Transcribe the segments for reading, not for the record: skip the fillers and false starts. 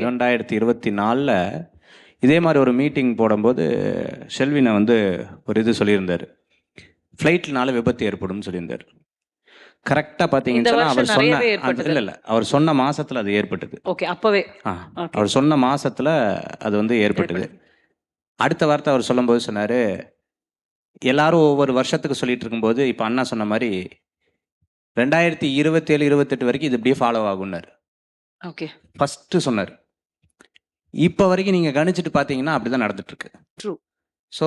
2024ல் இதே மாதிரி ஒரு மீட்டிங் போடும்போது ஷெல்வினை வந்து ஒரு இது சொல்லியிருந்தார். ஃப்ளைட்னால விபத்து ஏற்படும்னு சொல்லியிருந்தார். கரெக்டாக பார்த்தீங்கன்னு சொன்னால் அவர் சொன்ன இல்லை அவர் சொன்ன மாசத்துல அது ஏற்பட்டது. ஓகே, அப்பவே அவர் சொன்ன மாசத்துல அது வந்து ஏற்பட்டது. அடுத்த வார்த்தை அவர் சொல்லும்போது சொன்னார், எல்லாரும் ஒவ்வொரு வருஷத்துக்கு சொல்லிட்டு இருக்கும்போது இப்போ அண்ணா சொன்ன மாதிரி 2027-28 வரைக்கும் இது இப்படியே ஃபாலோ ஆகும்னார். ஓகே, ஃபஸ்ட்டு சொன்னார். இப்போ வரைக்கும் நீங்கள் கணிச்சிட்டு பார்த்தீங்கன்னா அப்படி தான் நடந்துட்டுருக்கு. ட்ரூ. ஸோ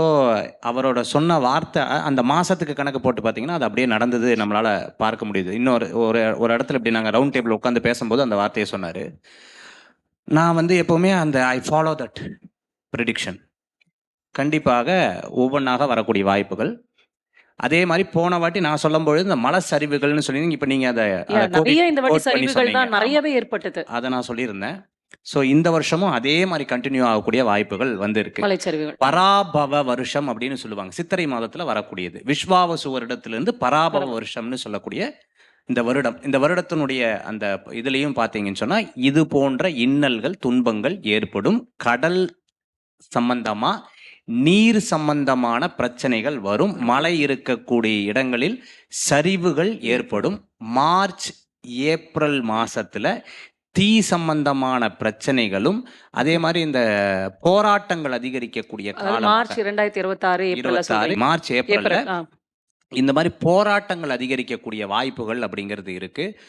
அவரோட சொன்ன வார்த்தை அந்த மாதத்துக்கு கணக்கு போட்டு பார்த்தீங்கன்னா அது அப்படியே நடந்தது நம்மளால் பார்க்க முடியுது. இன்னொரு ஒரு இடத்துல இப்படி நாங்கள் ரவுண்ட் டேபிள் உட்காந்து பேசும்போது அந்த வார்த்தையை சொன்னார். நான் வந்து எப்போவுமே அந்த ஐ ஃபாலோ தட் ப்ரிடிக்ஷன். கண்டிப்பாக ஒவ்வொன்றாக வரக்கூடிய வாய்ப்புகள். அதே மாதிரி போன வாட்டி நான் சொல்லும்பொழுது இந்த மலை சரிவுகள்னு சொல்லி இப்போ நீங்கள் அதை நிறையவே ஏற்பட்டது அதை நான் சொல்லியிருந்தேன். ஸோ இந்த வருஷமும் அதே மாதிரி கண்டினியூ ஆகக்கூடிய வாய்ப்புகள் வந்திருக்கு. பராபவ வருஷம் அப்படின்னு சொல்லுவாங்க, சித்திரை மாதத்துல வரக்கூடியது. விஸ்வாவசு வருடத்திலிருந்து பராபவ வருஷம்னு சொல்லக்கூடிய இந்த வருடத்தினுடைய அந்த இதுலயும் பார்த்தீங்கன்னு சொன்னா இது போன்ற இன்னல்கள் துன்பங்கள் ஏற்படும். கடல் சம்பந்தமா நீர் சம்பந்தமான பிரச்சனைகள் வரும். மழை இருக்கக்கூடிய இடங்களில் சரிவுகள் ஏற்படும். மார்ச் ஏப்ரல் மாசத்துல தீ சம்பந்தமான பிரச்சனைகளும் அதே மாதிரி இந்த போராட்டங்கள் அதிகரிக்கக்கூடிய காலம் மார்ச் 2026 மார்ச் ஏப்ரல் இந்த மாதிரி போராட்டங்கள் அதிகரிக்கக்கூடிய வாய்ப்புகள் அப்படிங்கிறது இருக்கு.